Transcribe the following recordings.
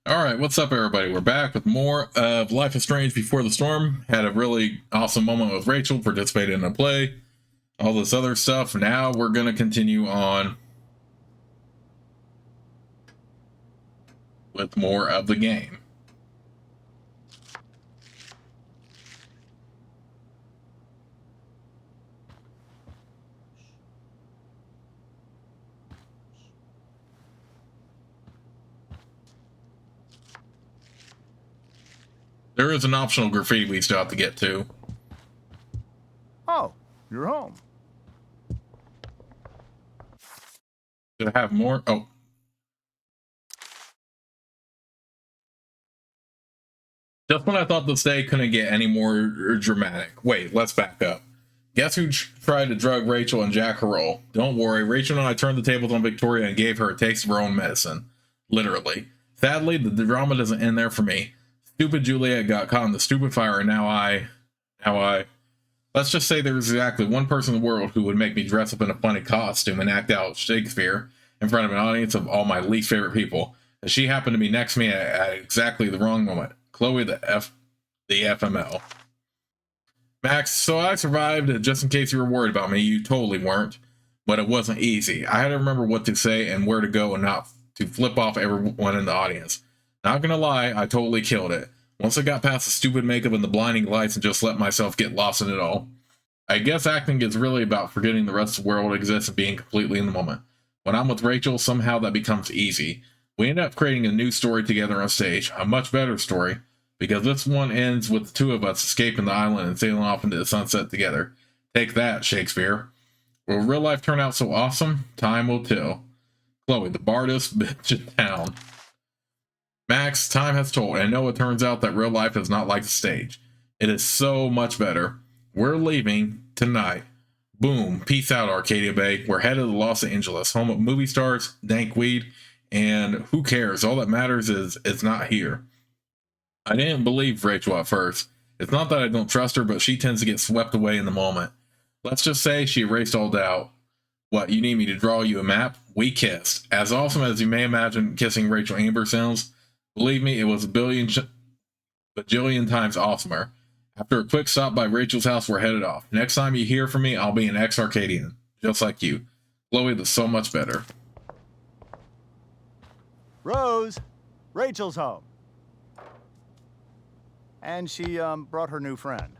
Alright, what's up everybody? We're back with more of Life is Strange Before the Storm. Had a really awesome moment with Rachel, participated in a play, all this other stuff. Now we're going to continue on with more of the game. There is an optional graffiti we still have to get to. Oh, you're home. Did I have more? Oh. Just when I thought this day couldn't get any more dramatic. Wait, let's back up. Guess who tried to drug Rachel and Jack her roll? Don't worry, Rachel and I turned the tables on Victoria and gave her a taste of her own medicine. Literally. Sadly, the drama doesn't end there for me. Stupid Juliet got caught in the stupid fire, and now I... Let's just say there's exactly one person in the world who would make me dress up in a funny costume and act out Shakespeare in front of an audience of all my least favorite people. And she happened to be next to me at exactly the wrong moment. Chloe the FML. Max, so I survived. Just in case you were worried about me, you totally weren't. But it wasn't easy. I had to remember what to say and where to go and not to flip off everyone in the audience. Not gonna lie, I totally killed it. Once I got past the stupid makeup and the blinding lights and just let myself get lost in it all. I guess acting is really about forgetting the rest of the world exists and being completely in the moment. When I'm with Rachel, somehow that becomes easy. We end up creating a new story together on stage, a much better story, because this one ends with the two of us escaping the island and sailing off into the sunset together. Take that, Shakespeare. Will real life turn out so awesome? Time will tell. Chloe, the bardest bitch in town. Max, time has told, and I know it turns out that real life is not like the stage. It is so much better. We're leaving tonight. Boom. Peace out, Arcadia Bay. We're headed to Los Angeles, home of movie stars, dank weed, and who cares? All that matters is it's not here. I didn't believe Rachel at first. It's not that I don't trust her, but she tends to get swept away in the moment. Let's just say she erased all doubt. What, you need me to draw you a map? We kissed. As awesome as you may imagine kissing Rachel Amber sounds, believe me, it was a bajillion times awesomer. After a quick stop by Rachel's house, we're headed off. Next time you hear from me, I'll be an ex-Arcadian. Just like you. Chloe, that's so much better. Rose, Rachel's home. And she brought her new friend.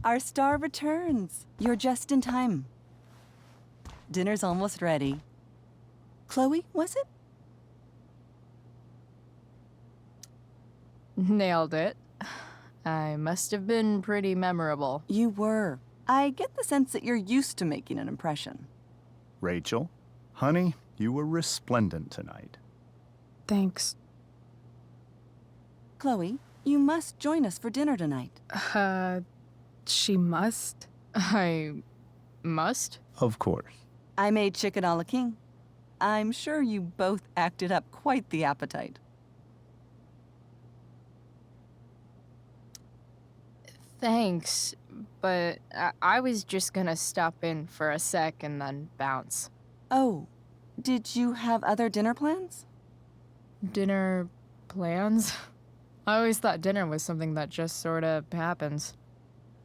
Our star returns. You're just in time. Dinner's almost ready. Chloe, was it? Nailed it. I must have been pretty memorable. You were. I get the sense that you're used to making an impression. Rachel, honey, you were resplendent tonight. Thanks. Chloe, you must join us for dinner tonight. She must? I must? Of course. I made chicken a la king. I'm sure you both acted up quite the appetite. Thanks, but I was just gonna stop in for a sec and then bounce. Oh, did you have other dinner plans? Dinner plans? I always thought dinner was something that just sorta happens.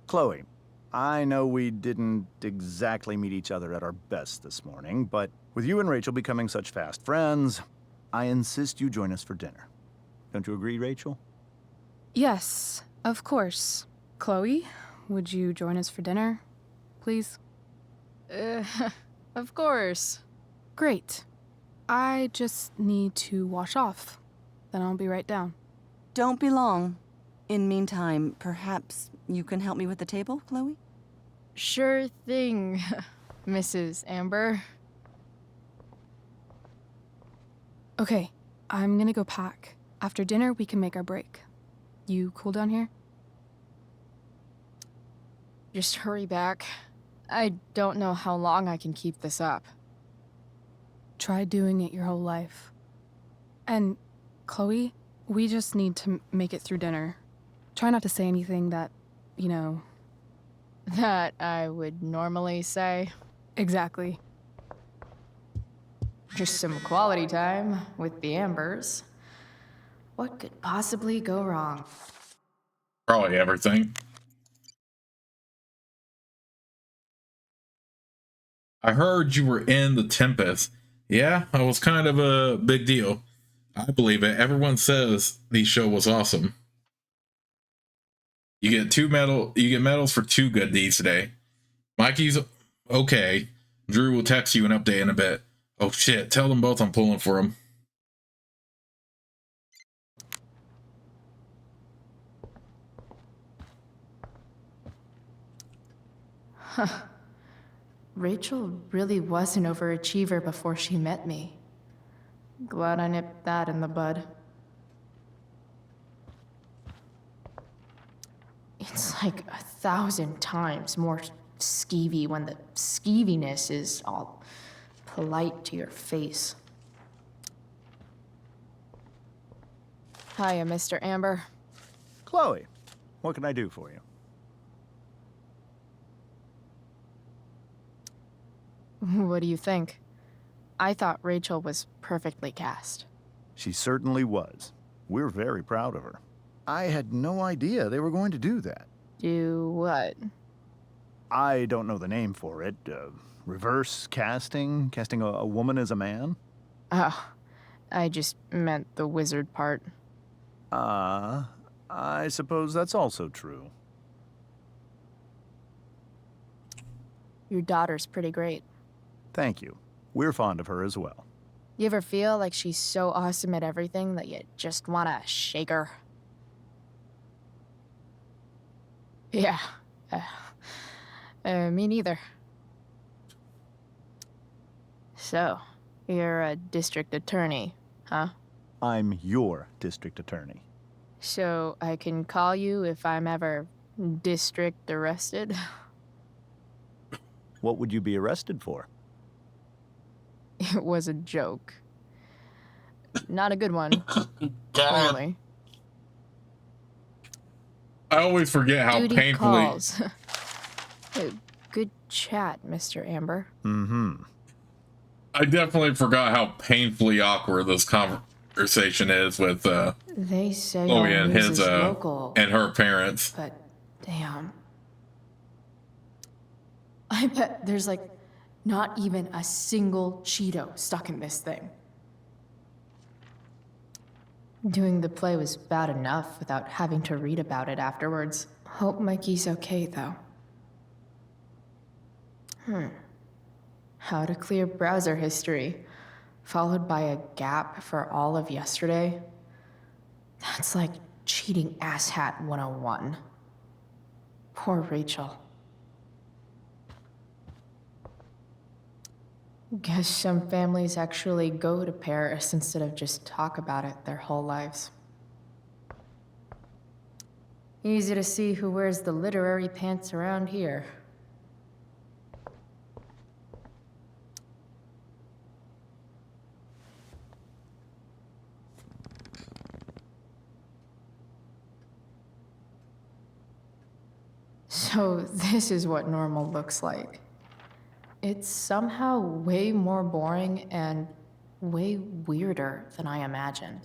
Chloe, I know we didn't exactly meet each other at our best this morning, but with you and Rachel becoming such fast friends, I insist you join us for dinner. Don't you agree, Rachel? Yes, of course. Chloe, would you join us for dinner, please? Of course. Great. I just need to wash off. Then I'll be right down. Don't be long. In meantime, perhaps you can help me with the table, Chloe? Sure thing, Mrs. Amber. Okay, I'm gonna go pack. After dinner, we can make our break. You cool down here? Just hurry back. I don't know how long I can keep this up. Try doing it your whole life. And, Chloe, we just need to make it through dinner. Try not to say anything that, That I would normally say. Exactly. Just some quality time with the Ambers. What could possibly go wrong? Probably everything. I heard you were in The Tempest. Yeah, I was kind of a big deal. I believe it. Everyone says the show was awesome. You get medals for 2 good deeds today. Mikey's okay. Drew will text you an update in a bit. Oh shit, tell them both I'm pulling for them. Rachel really was an overachiever before she met me. Glad I nipped that in the bud. It's like 1,000 times more skeevy when the skeeviness is all polite to your face. Hiya, Mr. Amber. Chloe, what can I do for you? What do you think? I thought Rachel was perfectly cast. She certainly was. We're very proud of her. I had no idea they were going to do that. Do what? I don't know the name for it. Reverse casting? Casting a woman as a man? I just meant the wizard part. I suppose that's also true. Your daughter's pretty great. Thank you. We're fond of her as well. You ever feel like she's so awesome at everything that you just want to shake her? Yeah. Me neither. So, you're a district attorney, huh? I'm your district attorney. So I can call you if I'm ever district arrested? What would you be arrested for? It was a joke. Not a good one, clearly. I always forget how Duty painfully calls. Good chat, Mr. Amber. Mm-hmm. I definitely forgot how painfully awkward this conversation is with They say Chloe our and news his is local, and her parents. but damn. I bet there's like not even a single Cheeto stuck in this thing. Doing the play was bad enough without having to read about it afterwards. Hope Mikey's okay, though. How to clear browser history, followed by a gap for all of yesterday. That's like cheating asshat 101. Poor Rachel. Guess some families actually go to Paris instead of just talk about it their whole lives. Easy to see who wears the literary pants around here. So this is what normal looks like. It's somehow way more boring and way weirder than I imagined.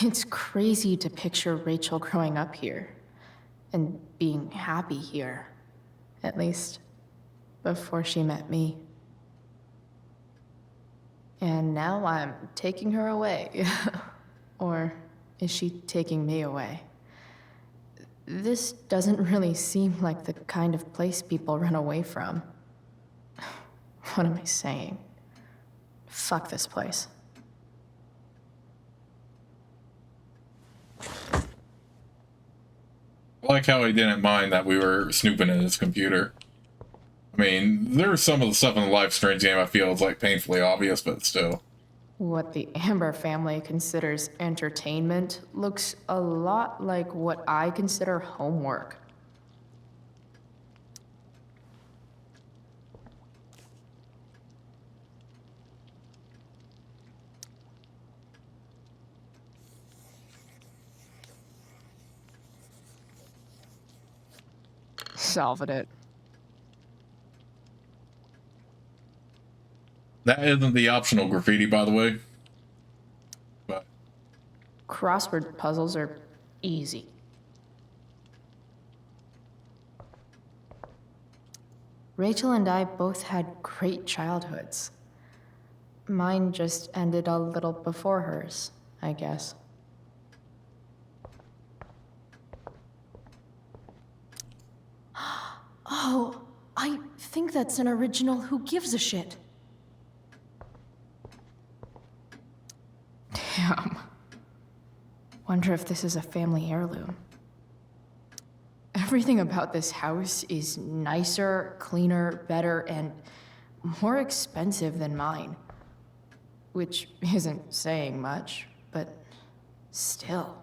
It's crazy to picture Rachel growing up here and being happy here, at least before she met me. And now I'm taking her away. Or is she taking me away? This doesn't really seem like the kind of place people run away from. What am I saying? Fuck this place. I like how he didn't mind that we were snooping in his computer. I mean, there's some of the stuff in the Life is Strange game I feel is like painfully obvious, but still. What the Amber family considers entertainment looks a lot like what I consider homework. Solving it. That isn't the optional graffiti, by the way. But Crossword puzzles are easy. Rachel and I both had great childhoods. Mine just ended a little before hers, I guess. Oh, I think that's an original Who Gives a Shit. Damn. Wonder if this is a family heirloom. Everything about this house is nicer, cleaner, better, and more expensive than mine. Which isn't saying much, but still.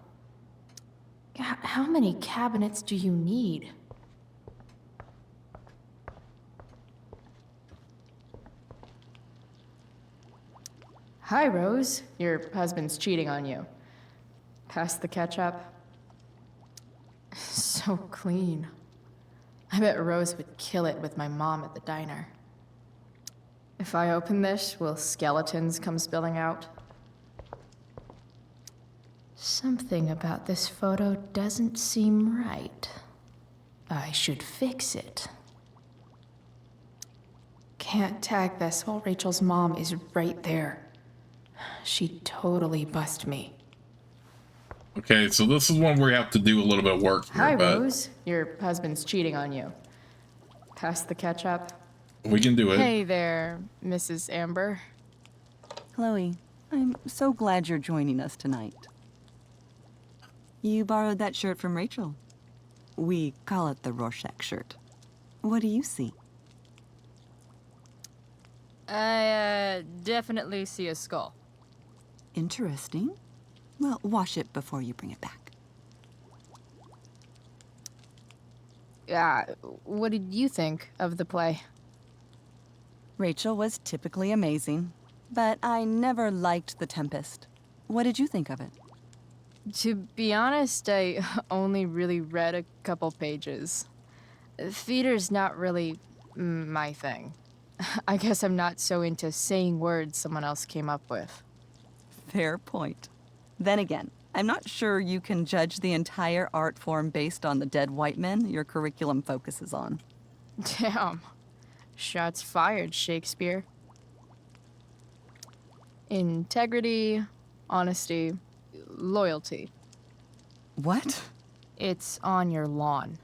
How many cabinets do you need? Hi, Rose. Your husband's cheating on you. Pass the ketchup. So clean. I bet Rose would kill it with my mom at the diner. If I open this, will skeletons come spilling out? Something about this photo doesn't seem right. I should fix it. Can't tag this while Rachel's mom is right there. She'd totally bust me. okay, so this is one where you have to do a little bit of work here, Hi, but Rose. Your husband's cheating on you. Pass the ketchup. we can do it. Hey there, Mrs. Amber. Chloe, I'm so glad you're joining us tonight. You borrowed that shirt from Rachel. We call it the Rorschach shirt. What do you see? I definitely see a skull. Interesting. Well, wash it before you bring it back. What did you think of the play? Rachel was typically amazing, but I never liked The Tempest. What did you think of it? To be honest, I only really read a couple pages. Theater's not really my thing. I guess I'm not so into saying words someone else came up with. Fair point. Then again, I'm not sure you can judge the entire art form based on the dead white men your curriculum focuses on. Damn. Shots fired, Shakespeare. Integrity, honesty, loyalty. What? It's on your lawn.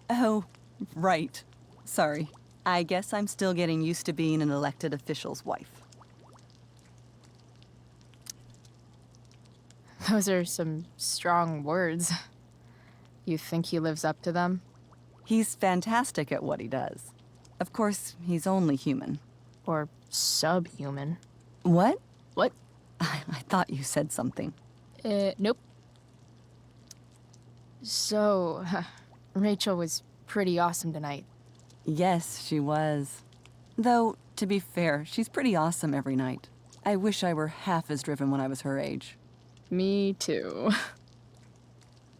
Oh, right. Sorry. I guess I'm still getting used to being an elected official's wife. Those are some strong words. You think he lives up to them? He's fantastic at what he does. Of course, he's only human. Or subhuman? What? What? I thought you said something. Nope. So, Rachel was pretty awesome tonight. Yes, she was. Though, to be fair, she's pretty awesome every night. I wish I were half as driven when I was her age. Me too.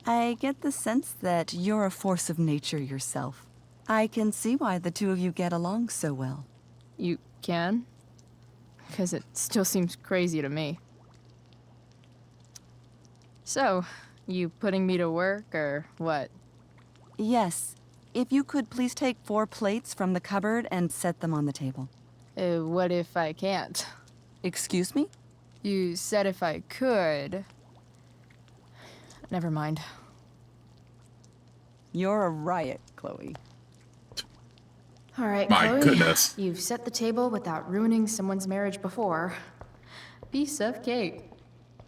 I get the sense that you're a force of nature yourself. I can see why the two of you get along so well. You can? Because it still seems crazy to me. So, you putting me to work, or what? Yes. If you could please take 4 plates from the cupboard and set them on the table. What if I can't? Excuse me? You said if I could. Never mind. You're a riot, Chloe. All right, My Chloe. goodness. You've set the table without ruining someone's marriage before. Piece of cake.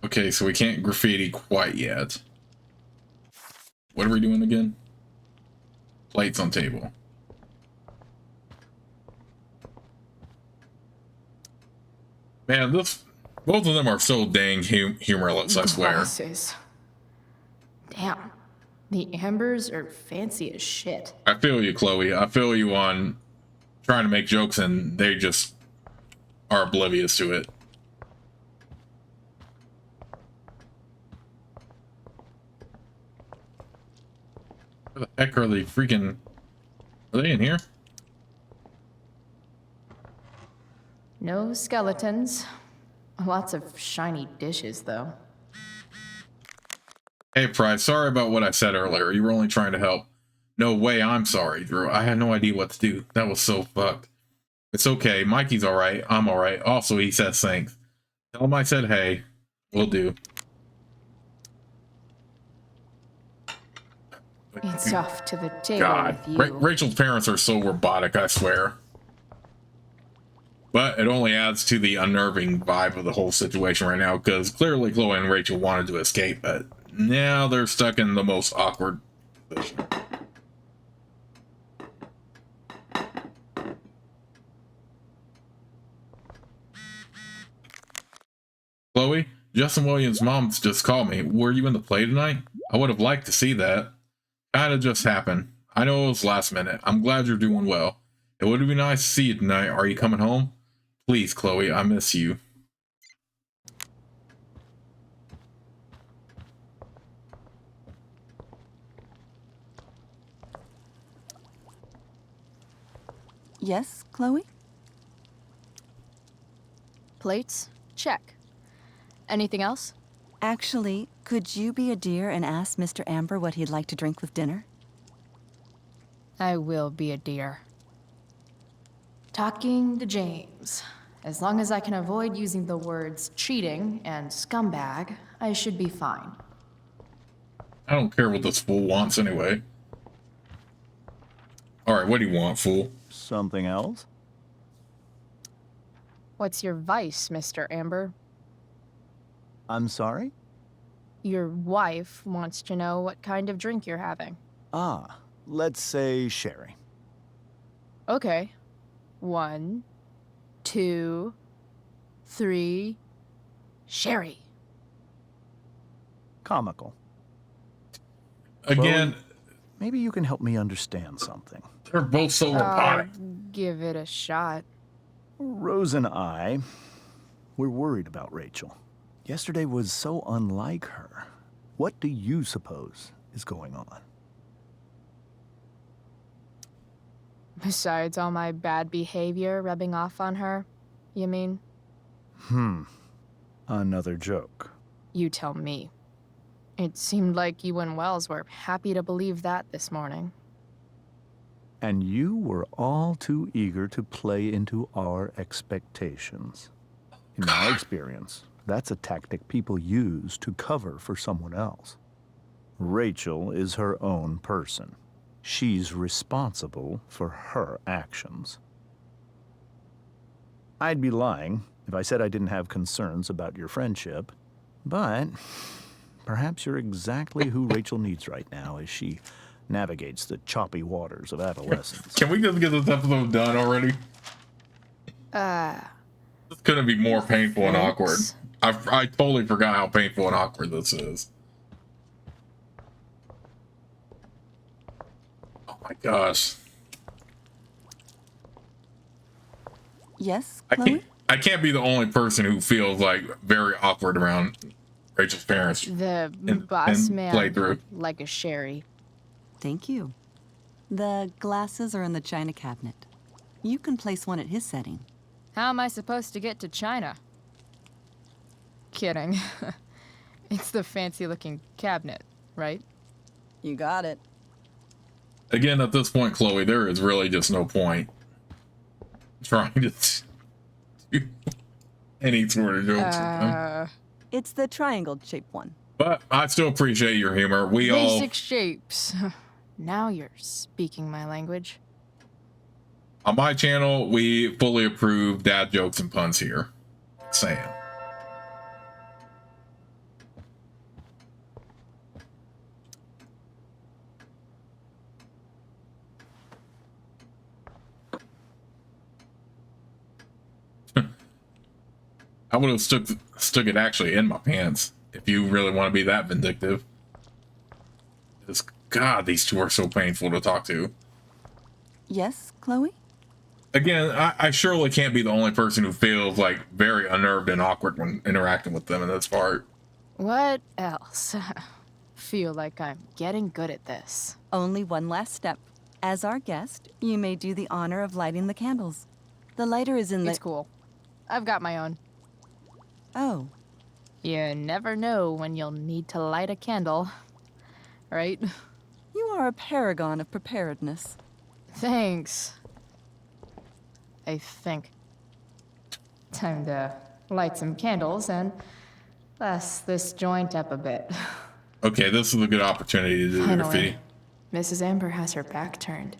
Okay, so we can't graffiti quite yet. What are we doing again? Plates on table. Man, both of them are so dang humorless, I swear. Glasses. Damn. The Ambers are fancy as shit. I feel you, Chloe. I feel you on trying to make jokes and they just are oblivious to it. Where the heck are they freaking... Are they in here? No skeletons. Lots of shiny dishes, though. Hey, Price, sorry about what I said earlier. You were only trying to help. No way, I'm sorry, Drew. I had no idea what to do. That was so fucked. It's okay. Mikey's alright. I'm alright. Also, he says thanks. Tell him I said hey. Will do. It's off to the table God. with you. Rachel's parents are so robotic, I swear. But it only adds to the unnerving vibe of the whole situation right now, because clearly Chloe and Rachel wanted to escape, but now they're stuck in the most awkward position. Chloe, Justin Williams' mom's just called me. Were you in the play tonight? I would have liked to see that. Kinda just happened. I know it was last minute. I'm glad you're doing well. It would be nice to see you tonight. Are you coming home? Please, Chloe, I miss you. Yes, Chloe? Plates? Check. Anything else? Actually, could you be a dear and ask Mr. Amber what he'd like to drink with dinner? I will be a dear. Talking to James. As long as I can avoid using the words cheating and scumbag, I should be fine. I don't care what this fool wants anyway. Alright, what do you want, fool? Something else? What's your vice, Mr. Amber? I'm sorry? Your wife wants to know what kind of drink you're having. Ah, let's say sherry. Okay. 1, 2, 3. Sherry. Comical. Again, Maybe you can help me understand something. they're both so robotic. Give it a shot. Rose and I, we're worried about Rachel. Yesterday was so unlike her. What do you suppose is going on? Besides all my bad behavior rubbing off on her, you mean? Another joke. You tell me. It seemed like you and Wells were happy to believe that this morning. And you were all too eager to play into our expectations. In my experience, that's a tactic people use to cover for someone else. Rachel is her own person. She's responsible for her actions. I'd be lying if I said I didn't have concerns about your friendship, but perhaps you're exactly who Rachel needs right now as she navigates the choppy waters of adolescence. Can we just get this episode done already? This couldn't be more painful and awkward. I totally forgot how painful and awkward this is. Oh my gosh. Yes, I Chloe? can't be the only person who feels like very awkward around Rachel's parents. The in boss man playthrough. like a sherry. Thank you. The glasses are in the china cabinet. You can place one at his setting. How am I supposed to get to China? Kidding. It's the fancy-looking cabinet, right? You got it. Again, at this point, Chloe, there is really just no point trying to do any sort of jokes with them. It's the triangle-shaped one. But I still appreciate your humor. We Basic shapes. Now you're speaking my language. on my channel, we fully approve dad jokes and puns here. Saying. I would have stuck it actually in my pants if you really want to be that vindictive. Just, God, these two are so painful to talk to. Yes, Chloe? Again, I surely can't be the only person who feels like very unnerved and awkward when interacting with them in this part. What else? Feel like I'm getting good at this. Only one last step. As our guest, you may do the honor of lighting the candles. The lighter is in the... It's cool. I've got my own. Oh, You never know when you'll need to light a candle, right? you are a paragon of preparedness. Thanks. I think. Time to light some candles and bless this joint up a bit. Okay, this is a good opportunity to do the Finally, graffiti. Mrs. Amber has her back turned.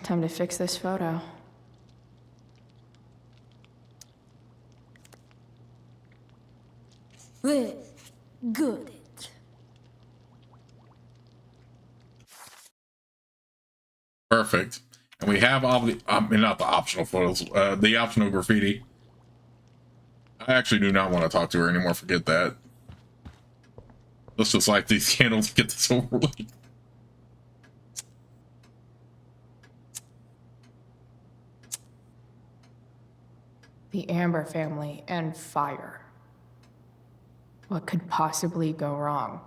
Time to fix this photo. Well, good. Perfect. And we have all the, not the optional photos, the optional graffiti. I actually do not want to talk to her anymore. Forget that. Let's just light these candles and get this over with. The Amber family and fire. What could possibly go wrong?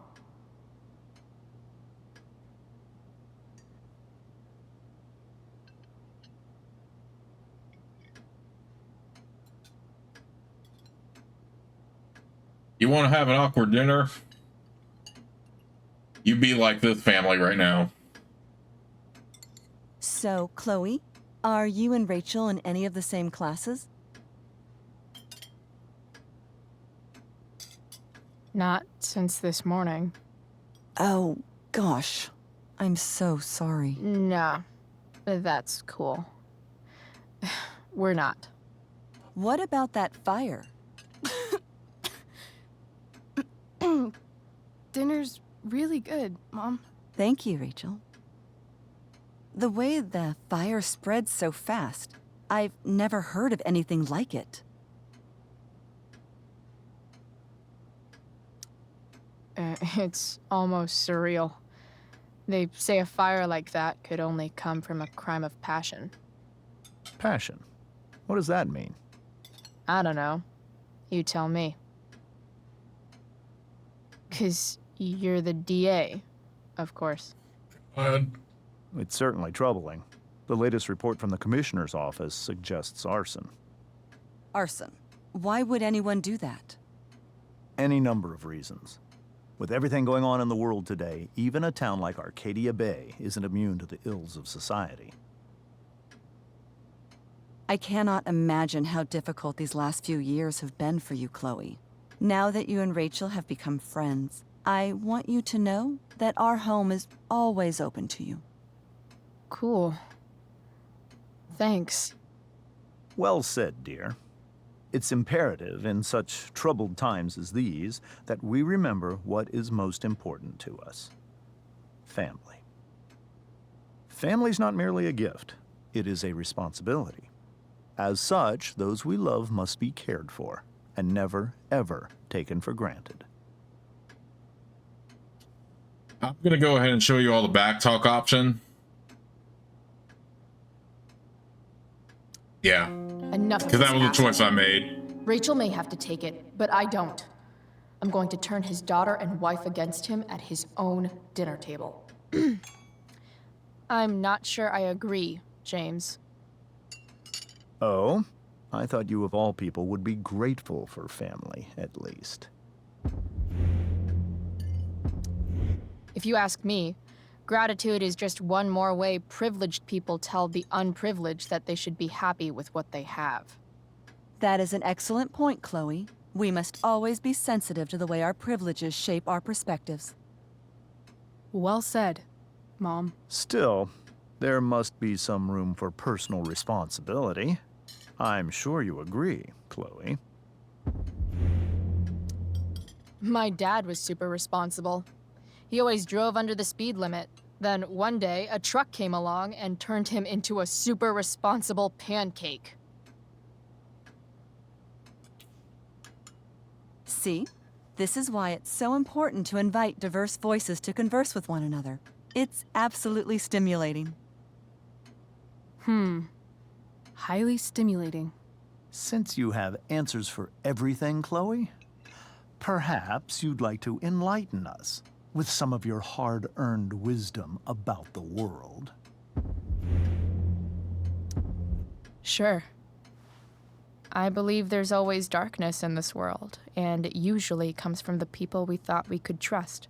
You want to have an awkward dinner? You be like this family right now. So, Chloe, are you and Rachel in any of the same classes? Not since this morning. Oh, gosh. I'm so sorry. Nah, that's cool. We're not. What about that fire? Dinner's really good, Mom. Thank you, Rachel. The way the fire spreads so fast, I've never heard of anything like it. It's almost surreal. They say a fire like that could only come from a crime of passion. Passion. What does that mean? I don't know. You tell me. 'Cause you're the DA, of course. It's certainly troubling. The latest report from the commissioner's office suggests arson. Arson. Why would anyone do that? Any number of reasons. With everything going on in the world today, even a town like Arcadia Bay isn't immune to the ills of society. I cannot imagine how difficult these last few years have been for you, Chloe. Now that you and Rachel have become friends, I want you to know that our home is always open to you. Cool. Thanks. Well said, dear. It's imperative in such troubled times as these that we remember what is most important to us. Family. Family's not merely a gift, it is a responsibility. As such, those we love must be cared for and never, ever taken for granted. I'm going to go ahead and show you all the back talk option. Yeah, Enough of because that this was a choice asshole. I made. Rachel may have to take it, but I don't. I'm going to turn his daughter and wife against him at his own dinner table. I'm not sure I agree, James. Oh? I thought you of all people would be grateful for family, at least. If you ask me, gratitude is just one more way privileged people tell the unprivileged that they should be happy with what they have. That is an excellent point, Chloe. We must always be sensitive to the way our privileges shape our perspectives. Well said, Mom. Still, there must be some room for personal responsibility. I'm sure you agree, Chloe. My dad was super responsible. He always drove under the speed limit. Then one day, a truck came along and turned him into a super responsible pancake. See? This is why it's so important to invite diverse voices to converse with one another. It's absolutely stimulating. Highly stimulating. Since you have answers for everything, Chloe, perhaps you'd like to enlighten us with some of your hard-earned wisdom about the world. Sure. I believe there's always darkness in this world, and it usually comes from the people we thought we could trust.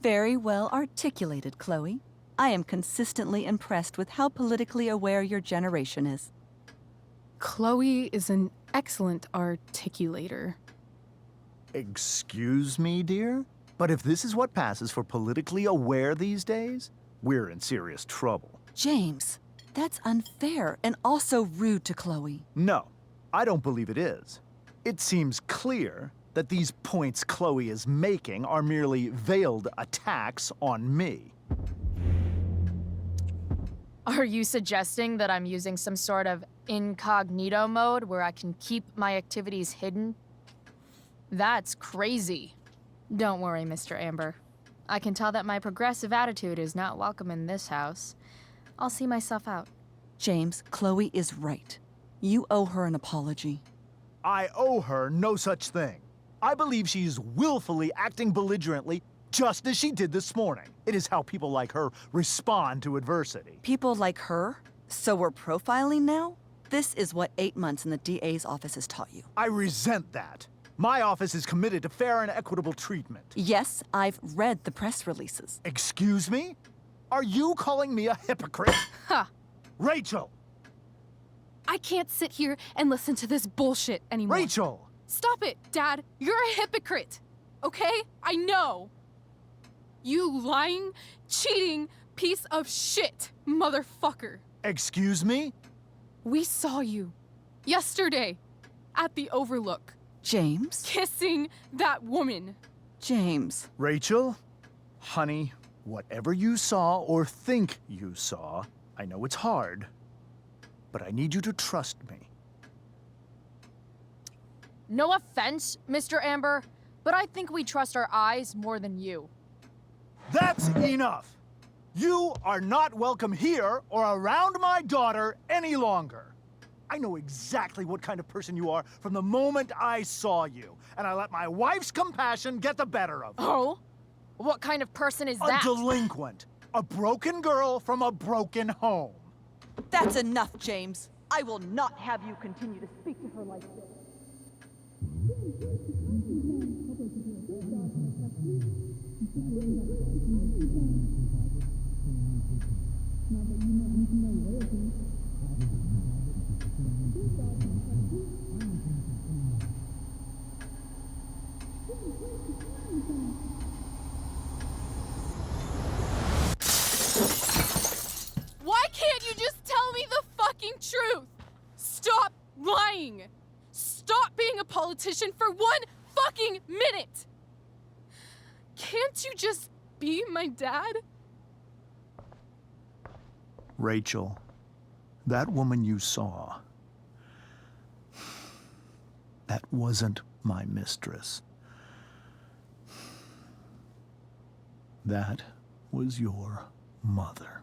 Very well articulated, Chloe. I am consistently impressed with how politically aware your generation is. Chloe is an excellent articulator. Excuse me, dear? But if this is what passes for politically aware these days, we're in serious trouble. James, that's unfair and also rude to Chloe. No, I don't believe it is. It seems clear that these points Chloe is making are merely veiled attacks on me. Are you suggesting that I'm using some sort of incognito mode where I can keep my activities hidden? That's crazy. Don't worry, Mr. Amber. I can tell that my progressive attitude is not welcome in this house. I'll see myself out. James, Chloe is right. You owe her an apology. I owe her no such thing. I believe she's willfully acting belligerently just as she did this morning. It is how people like her respond to adversity. People like her? So we're profiling now? This is what 8 months in the DA's office has taught you. I resent that. My office is committed to fair and equitable treatment. Yes, I've read the press releases. Excuse me? Are you calling me a hypocrite? Ha! Rachel! I can't sit here and listen to this bullshit anymore. Rachel! Stop it, Dad. You're a hypocrite. Okay? I know. You lying, cheating piece of shit, motherfucker. Excuse me? We saw you yesterday at the Overlook James? kissing that woman. James. Rachel? Honey, whatever you saw or think you saw, I know it's hard, but I need you to trust me. No offense, Mr. Amber, but I think we trust our eyes more than you. That's enough! You are not welcome here or around my daughter any longer. I know exactly what kind of person you are from the moment I saw you, and I let my wife's compassion get the better of me. Oh? What kind of person is A that? delinquent. A broken girl from a broken home. That's enough, James. I will not have you continue to speak to her like this. Why can't you just tell me the fucking truth? Stop lying. Stop being a politician for 1 fucking minute. Can't you just be my dad? Rachel, that woman you saw, that wasn't my mistress. That was your mother.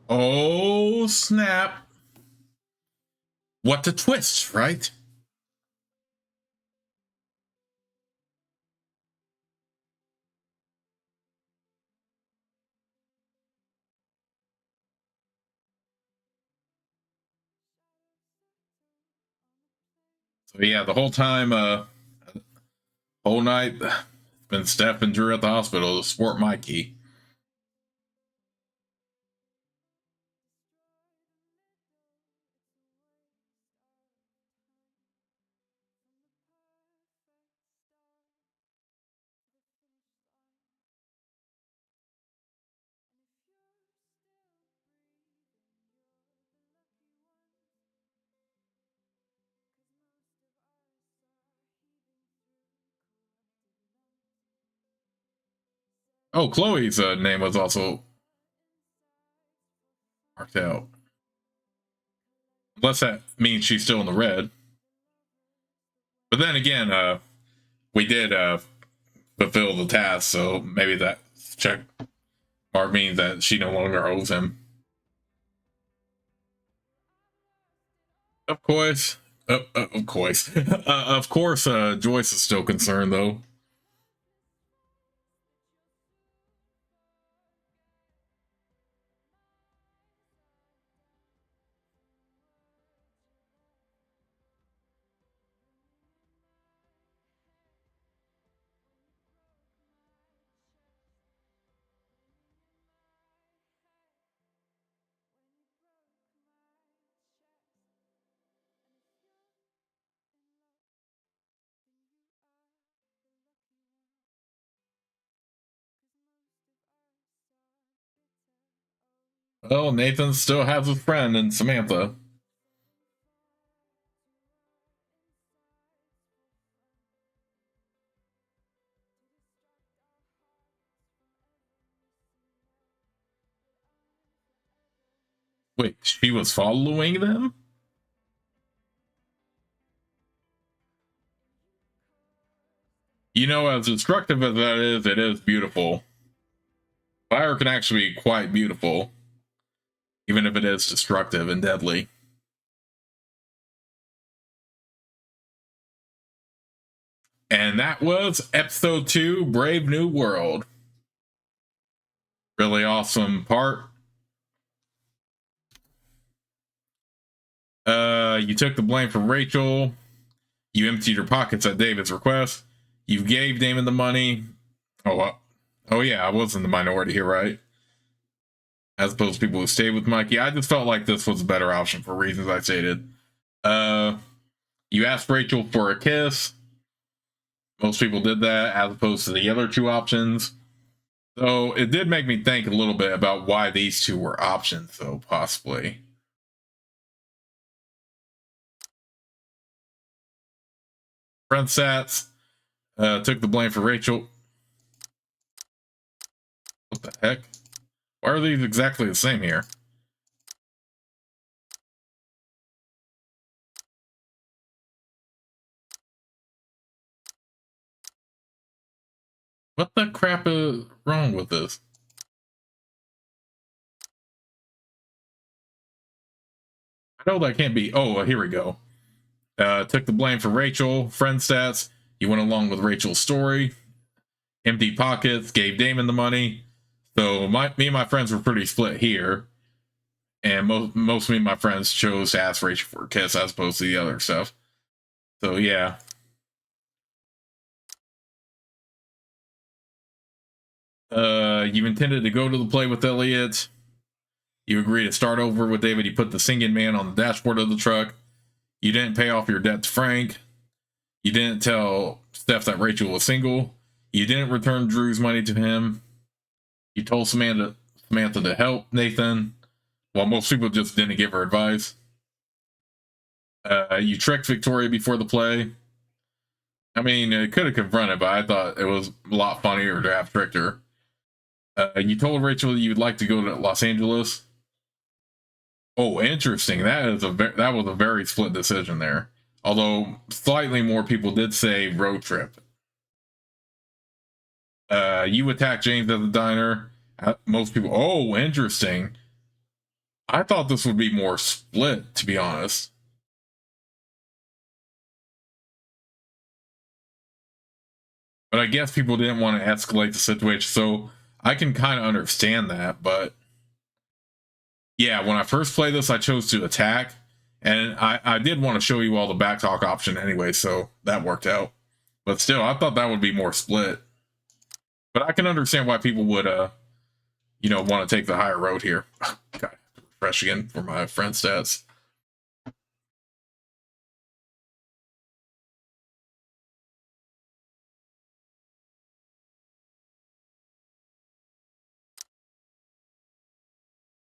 Oh, snap. What a twist, right? So yeah, the whole time, whole night, been Steph and Drew at the hospital to support Mikey. Oh, Chloe's name was also marked out. Unless that means she's still in the red. But then again, we did fulfill the task, so maybe that check mark means that she no longer owes him. Of course. Of course. Of course, Joyce is still concerned, though. Well, Nathan still has his friend in Samantha. Wait, she was following them? You know, as destructive as that is, it is beautiful. Fire can actually be quite beautiful, even if it is destructive and deadly. And that was episode 2, Brave New World. Really awesome part. You took the blame for Rachel. You emptied your pockets at David's request. You gave Damon the money. Oh yeah, I was in the minority here, right? As opposed to people who stayed with Mikey. I just felt like this was a better option for reasons I stated. You asked Rachel for a kiss. Most people did that, as opposed to the other 2 options. So it did make me think a little bit about why these 2 were options, though, possibly. Friend Sats took the blame for Rachel. What the heck? Why are these exactly the same here? What the crap is wrong with this? I know that can't be. Oh, here we go. Took the blame for Rachel. Friend Stats. You went along with Rachel's story. Empty pockets. Gave Damon the money. So me and my friends were pretty split here. And most of me and my friends chose to ask Rachel for a kiss as opposed to the other stuff. So yeah. You intended to go to the play with Elliot. You agreed to start over with David. You put the singing man on the dashboard of the truck. You didn't pay off your debt to Frank. You didn't tell Steph that Rachel was single. You didn't return Drew's money to him. You told Samantha to help Nathan. Well, most people just didn't give her advice. You tricked Victoria before the play. I mean, it could have confronted, but I thought it was a lot funnier to have tricked her. You told Rachel you'd like to go to Los Angeles. Oh, interesting. That was a very split decision there. Although slightly more people did say road trip. You attacked James at the diner. Most people. Oh, interesting. I thought this would be more split, to be honest. But I guess people didn't want to escalate the situation, so I can kind of understand that. But yeah, when I first played this, I chose to attack, and I did want to show you all the backtalk option anyway, so that worked out. But still, I thought that would be more split. But I can understand why people would, want to take the higher road here. God, refresh again for my friend stats.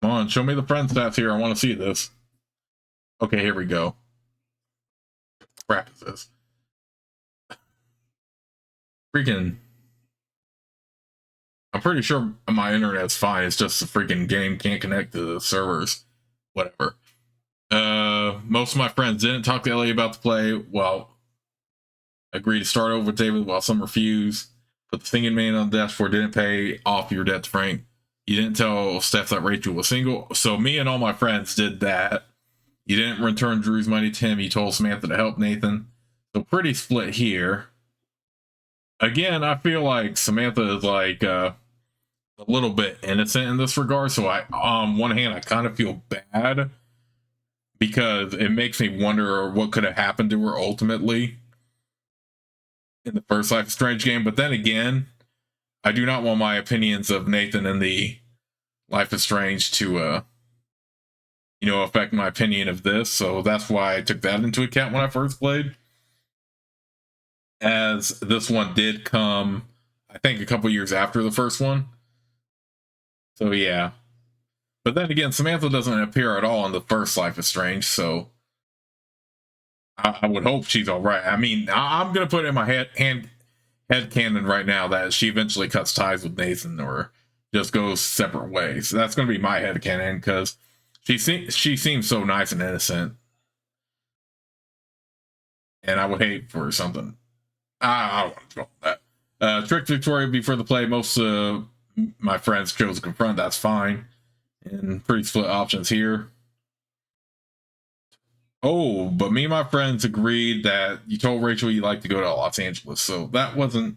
Come on, show me the friend stats here. I want to see this. Okay, here we go. Crap is this? Freaking. I'm pretty sure my internet's fine. It's just the freaking game can't connect to the servers. Whatever. Most of my friends didn't talk to Ellie about the play. Well, agreed to start over with David while some refused. Put the singing man on the dashboard. Didn't pay off your debt to Frank. You didn't tell Steph that Rachel was single. So me and all my friends did that. You didn't return Drew's money to him. You told Samantha to help Nathan. So pretty split here. Again, I feel like Samantha is like a little bit innocent in this regard. So on one hand, I kind of feel bad because it makes me wonder what could have happened to her ultimately in the first Life is Strange game. But then again, I do not want my opinions of Nathan in the Life is Strange to, affect my opinion of this. So that's why I took that into account when I first played. As this one did come, I think, a couple years after the first one. So yeah. But then again, Samantha doesn't appear at all in the first Life is Strange, so I would hope she's all right. I mean, I'm gonna put it in my head canon right now that she eventually cuts ties with Nathan or just goes separate ways. That's gonna be my head canon because she seems so nice and innocent, and I would hate for something. I don't want to talk about that. Tricked Victoria before the play. Most of my friends chose to confront. That's fine. And pretty split options here. Oh, but me and my friends agreed that you told Rachel you'd like to go to Los Angeles, so that wasn't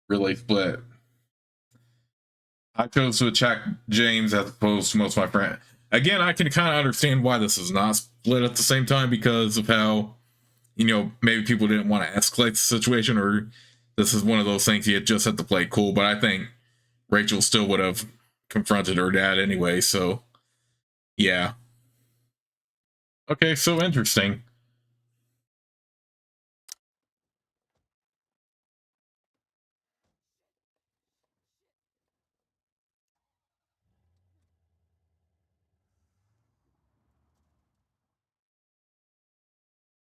really split. I chose to attack James as opposed to most of my friends. Again, I can kind of understand why this is not split at the same time because of how, you know, maybe people didn't want to escalate the situation, or this is one of those things you just have to play cool. But I think Rachel still would have confronted her dad anyway, so yeah. Okay, so interesting.